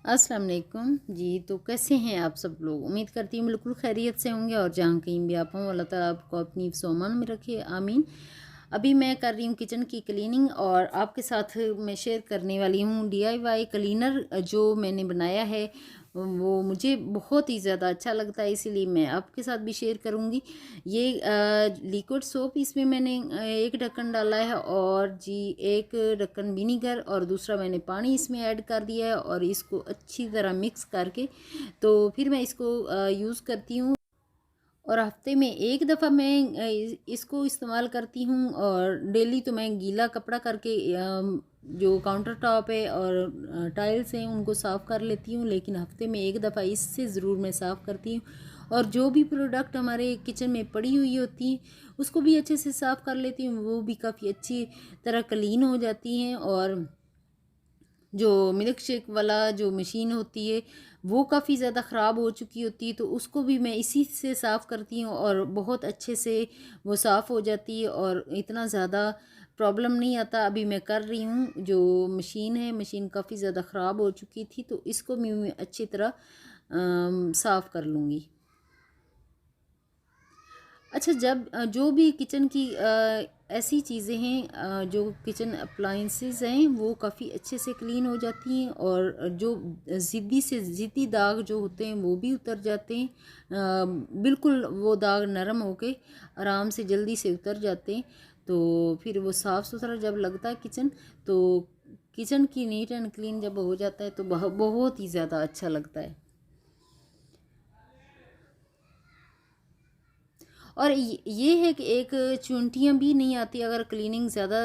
अस्सलाम वालेकुम जी। तो कैसे हैं आप सब लोग? उम्मीद करती हूँ बिल्कुल खैरियत से होंगे और जहाँ कहीं भी आप हों अल्लाह ताला आपको अपनी सोमान में रखे, आमीन। अभी मैं कर रही हूँ किचन की क्लीनिंग और आपके साथ मैं शेयर करने वाली हूँ डीआईवाई क्लीनर जो मैंने बनाया है। वो मुझे बहुत ही ज़्यादा अच्छा लगता है, इसीलिए मैं आपके साथ भी शेयर करूँगी। ये लिक्विड सोप, इसमें मैंने एक ढक्कन डाला है और जी एक ढक्कन विनीगर और दूसरा मैंने पानी इसमें ऐड कर दिया है और इसको अच्छी तरह मिक्स करके तो फिर मैं इसको यूज़ करती हूँ। और हफ्ते में एक दफ़ा मैं इसको इस्तेमाल करती हूँ और डेली तो मैं गीला कपड़ा करके जो काउंटर टॉप है और टाइल्स हैं उनको साफ़ कर लेती हूँ, लेकिन हफ्ते में एक दफ़ा इससे ज़रूर मैं साफ़ करती हूँ। और जो भी प्रोडक्ट हमारे किचन में पड़ी हुई होती हैं उसको भी अच्छे से साफ़ कर लेती हूँ, वो भी काफ़ी अच्छी तरह क्लीन हो जाती हैं। और जो मिल्क शेक वाला जो मशीन होती है वो काफ़ी ज़्यादा ख़राब हो चुकी होती है, तो उसको भी मैं इसी से साफ़ करती हूँ और बहुत अच्छे से वो साफ़ हो जाती है और इतना ज़्यादा प्रॉब्लम नहीं आता। अभी मैं कर रही हूँ जो मशीन है, मशीन काफ़ी ज़्यादा ख़राब हो चुकी थी, तो इसको भी मैं अच्छी तरह साफ़ कर लूँगी। अच्छा, जब जो भी किचन की ऐसी चीज़ें हैं, जो किचन अप्लाइंसेस हैं वो काफ़ी अच्छे से क्लीन हो जाती हैं और जो ज़िद्दी से ज़िद्दी दाग जो होते हैं वो भी उतर जाते हैं। बिल्कुल वो दाग नरम होके आराम से जल्दी से उतर जाते हैं। तो फिर वो साफ़ सुथरा जब लगता है किचन, तो किचन की नीट एंड क्लीन जब हो जाता है तो बहुत ही ज़्यादा अच्छा लगता है। और ये है कि एक चुनटियाँ भी नहीं आती अगर क्लीनिंग ज़्यादा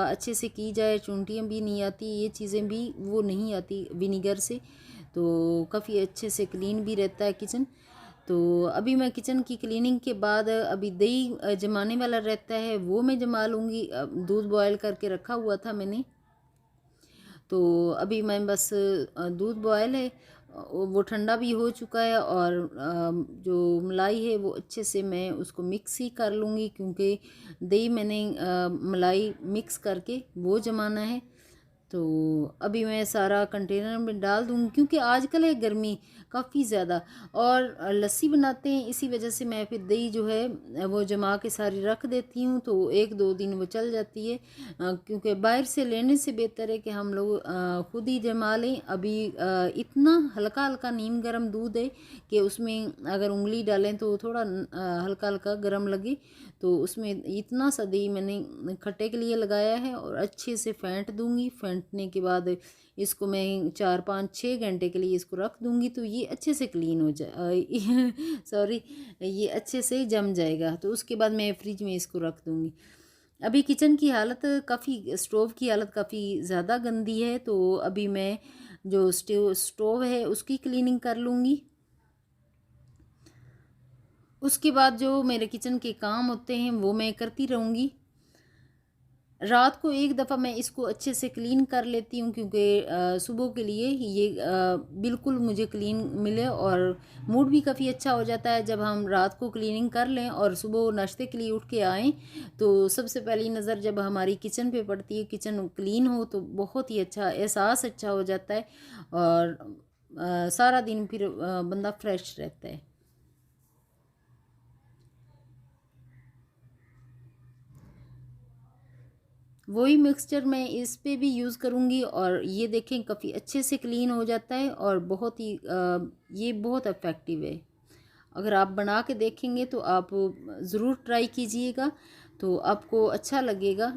अच्छे से की जाए, चुनटियाँ भी नहीं आती, ये चीज़ें भी वो नहीं आती विनीगर से, तो काफ़ी अच्छे से क्लीन भी रहता है किचन। तो अभी मैं किचन की क्लीनिंग के बाद अभी दही जमाने वाला रहता है वो मैं जमा लूँगी। दूध बॉयल करके रखा हुआ था मैंने, तो अभी मैं बस दूध बॉयल है, वो ठंडा भी हो चुका है और जो मलाई है वो अच्छे से मैं उसको मिक्स ही कर लूँगी, क्योंकि दही मैंने मलाई मिक्स करके वो जमाना है। तो अभी मैं सारा कंटेनर में डाल दूँगी, क्योंकि आजकल है गर्मी काफ़ी ज़्यादा और लस्सी बनाते हैं, इसी वजह से मैं फिर दही जो है वो जमा के सारी रख देती हूँ, तो एक दो दिन वो चल जाती है। क्योंकि बाहर से लेने से बेहतर है कि हम लोग खुद ही जमा लें। अभी इतना हल्का हल्का नीम गर्म दूध है कि उसमें अगर उंगली डालें तो थोड़ा हल्का हल्का गर्म लगे, तो उसमें इतना सा दही मैंने खट्टे के लिए लगाया है और अच्छे से फेंट दूंगी। फेंटने के बाद इसको मैं 4 5 6 घंटे के लिए इसको रख दूंगी, तो ये अच्छे से क्लीन हो जाए सॉरी, ये अच्छे से जम जाएगा, तो उसके बाद मैं फ्रिज में इसको रख दूंगी। अभी किचन की हालत काफ़ी, स्टोव की हालत काफ़ी ज़्यादा गंदी है, तो अभी मैं जो स्टोव है उसकी क्लीनिंग कर लूँगी। उसके बाद जो मेरे किचन के काम होते हैं वो मैं करती रहूँगी। रात को एक दफ़ा मैं इसको अच्छे से क्लीन कर लेती हूँ, क्योंकि सुबह के लिए ये बिल्कुल मुझे क्लीन मिले और मूड भी काफ़ी अच्छा हो जाता है जब हम रात को क्लीनिंग कर लें और सुबह नाश्ते के लिए उठ के आएँ, तो सबसे पहली नज़र जब हमारी किचन पे पड़ती है, किचन क्लीन हो, तो बहुत ही अच्छा एहसास अच्छा हो जाता है और सारा दिन फिर बंदा फ्रेश रहता है। वही मिक्सचर मैं इस पे भी यूज़ करूँगी और ये देखें काफ़ी अच्छे से क्लीन हो जाता है और बहुत ही ये बहुत इफ़ेक्टिव है। अगर आप बना के देखेंगे तो आप ज़रूर ट्राई कीजिएगा, तो आपको अच्छा लगेगा।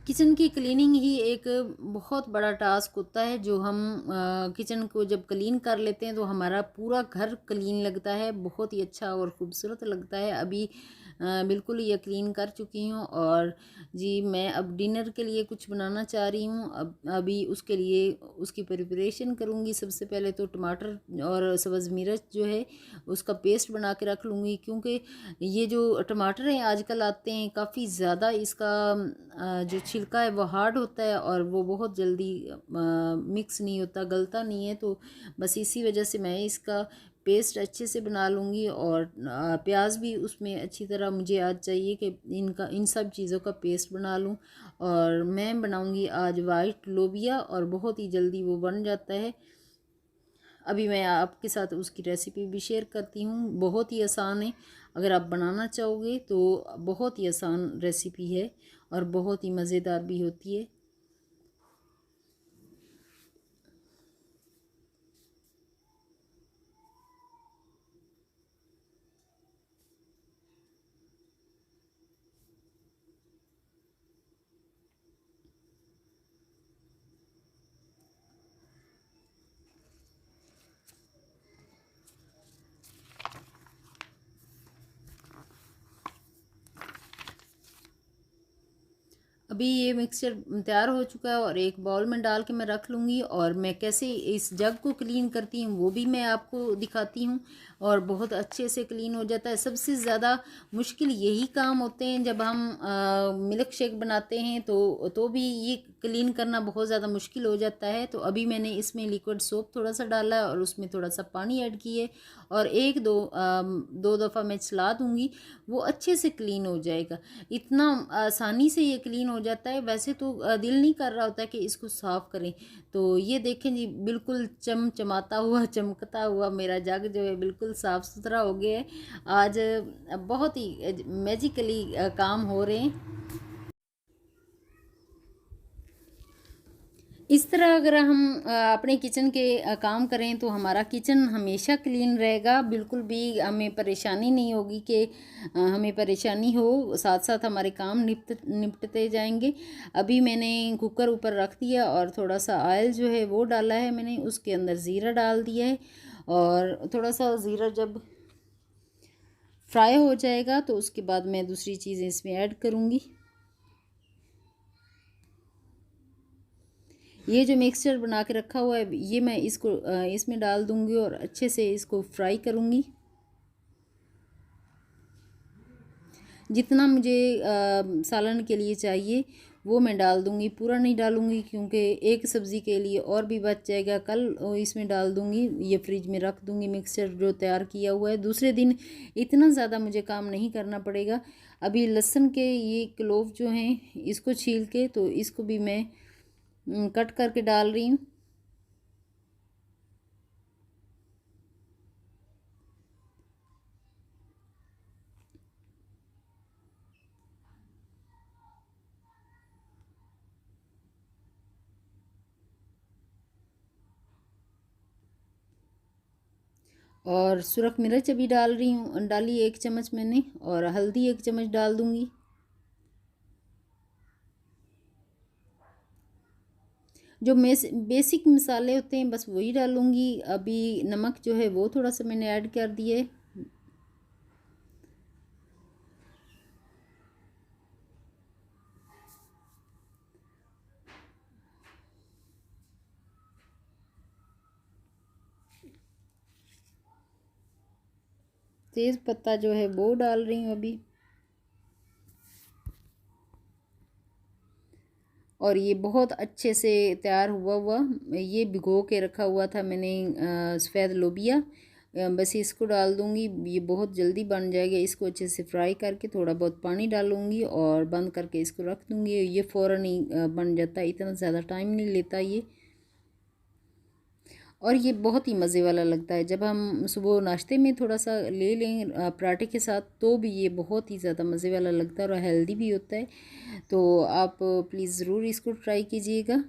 किचन की क्लीनिंग ही एक बहुत बड़ा टास्क होता है, जो हम किचन को जब क्लीन कर लेते हैं तो हमारा पूरा घर क्लीन लगता है, बहुत ही अच्छा और ख़ूबसूरत लगता है। अभी बिल्कुल ये क्लीन कर चुकी हूँ, और जी मैं अब डिनर के लिए कुछ बनाना चाह रही हूँ। अब अभी उसके लिए उसकी प्रिपरेशन करूँगी। सबसे पहले तो टमाटर और सब्ज़ मिर्च जो है उसका पेस्ट बना के रख लूँगी, क्योंकि ये जो टमाटर हैं आजकल आते हैं काफ़ी ज़्यादा, इसका जो छिलका है वो हार्ड होता है और वो बहुत जल्दी मिक्स नहीं होता, गलता नहीं है। तो बस इसी वजह से मैं इसका पेस्ट अच्छे से बना लूँगी, और प्याज भी उसमें अच्छी तरह मुझे आज चाहिए कि इन सब चीज़ों का पेस्ट बना लूँ। और मैं बनाऊँगी आज वाइट लोबिया, और बहुत ही जल्दी वो बन जाता है। अभी मैं आपके साथ उसकी रेसिपी भी शेयर करती हूँ। बहुत ही आसान है, अगर आप बनाना चाहोगे तो बहुत ही आसान रेसिपी है और बहुत ही मज़ेदार भी होती है। अभी ये मिक्सचर तैयार हो चुका है, और एक बाउल में डाल के मैं रख लूँगी, और मैं कैसे इस जग को क्लीन करती हूँ वो भी मैं आपको दिखाती हूँ। और बहुत अच्छे से क्लीन हो जाता है। सबसे ज़्यादा मुश्किल यही काम होते हैं जब हम मिल्क शेक बनाते हैं, तो भी ये क्लीन करना बहुत ज़्यादा मुश्किल हो जाता है। तो अभी मैंने इसमें लिक्विड सोप थोड़ा सा डाला है, और उसमें थोड़ा सा पानी ऐड किए, और दो दफ़ा मैं चला दूँगी, वो अच्छे से क्लीन हो जाएगा। इतना आसानी से ये क्लीन हो जाता है। वैसे तो दिल नहीं कर रहा होता कि इसको साफ़ करें। तो ये देखें जी, बिल्कुल चमचमाता हुआ चमकता हुआ मेरा जग जो है बिल्कुल साफ़ सुथरा हो गया है। आज बहुत ही मैजिकली काम हो रहे हैं। इस तरह अगर हम अपने किचन के काम करें तो हमारा किचन हमेशा क्लीन रहेगा। बिल्कुल भी हमें परेशानी नहीं होगी कि हमें परेशानी हो, साथ साथ हमारे काम निपटते जाएंगे। अभी मैंने कुकर ऊपर रख दिया, और थोड़ा सा ऑयल जो है वो डाला है मैंने, उसके अंदर ज़ीरा डाल दिया है। और थोड़ा सा ज़ीरा जब फ्राई हो जाएगा तो उसके बाद मैं दूसरी चीज़ें इसमें ऐड करूँगी। ये जो मिक्सचर बना के रखा हुआ है ये मैं इसको इसमें डाल दूंगी, और अच्छे से इसको फ्राई करूंगी। जितना मुझे सालन के लिए चाहिए वो मैं डाल दूंगी, पूरा नहीं डालूंगी, क्योंकि एक सब्ज़ी के लिए और भी बच जाएगा। कल इसमें डाल दूंगी, ये फ्रिज में रख दूंगी मिक्सचर जो तैयार किया हुआ है। दूसरे दिन इतना ज़्यादा मुझे काम नहीं करना पड़ेगा। अभी लहसुन के ये क्लोव जो हैं इसको छील के तो इसको भी मैं कट करके डाल रही हूँ। और सुरख मिर्च अभी डाल रही हूँ, डाली 1 चम्मच मैंने, और हल्दी 1 चम्मच डाल दूँगी। जो बेसिक मसाले होते हैं बस वही डालूँगी। अभी नमक जो है वो थोड़ा सा मैंने ऐड कर दिए। तेज़ पत्ता जो है वो डाल रही हूँ अभी। और ये बहुत अच्छे से तैयार हुआ हुआ, ये भिगो के रखा हुआ था मैंने सफ़ेद लोबिया। बस इसको डाल दूँगी, ये बहुत जल्दी बन जाएगा। इसको अच्छे से फ्राई करके थोड़ा बहुत पानी डालूँगी और बंद करके इसको रख दूँगी। ये फ़ौरन ही बन जाता है, इतना ज़्यादा टाइम नहीं लेता ये। और ये बहुत ही मज़े वाला लगता है जब हम सुबह नाश्ते में थोड़ा सा ले लें पराठे के साथ, तो भी ये बहुत ही ज़्यादा मज़े वाला लगता है और हेल्दी भी होता है। तो आप प्लीज़ ज़रूर इसको ट्राई कीजिएगा।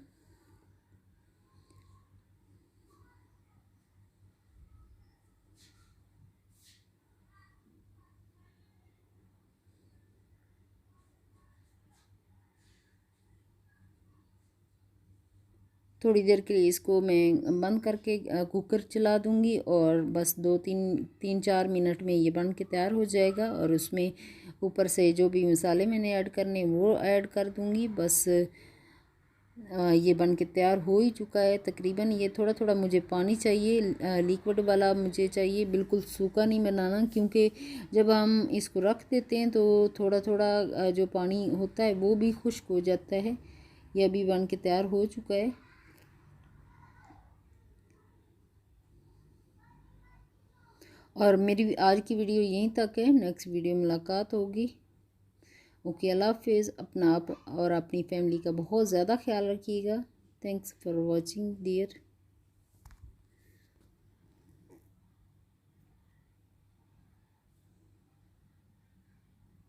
थोड़ी देर के लिए इसको मैं बंद करके कुकर चला दूँगी और बस 3-4 मिनट में ये बन के तैयार हो जाएगा। और उसमें ऊपर से जो भी मसाले मैंने ऐड करने वो ऐड कर दूँगी। बस ये बन के तैयार हो ही चुका है तकरीबन। ये थोड़ा थोड़ा मुझे पानी चाहिए, लिक्विड वाला मुझे चाहिए, बिल्कुल सूखा नहीं बनाना, क्योंकि जब हम इसको रख देते हैं तो थोड़ा थोड़ा जो पानी होता है वो भी खुश्क हो जाता है। ये अभी बन के तैयार हो चुका है। और मेरी आज की वीडियो यहीं तक है, नेक्स्ट वीडियो में मुलाकात होगी। ओके, अल्लाह हाफिज़। अपना आप और अपनी फैमिली का बहुत ज़्यादा ख्याल रखिएगा। Thanks for watching dear.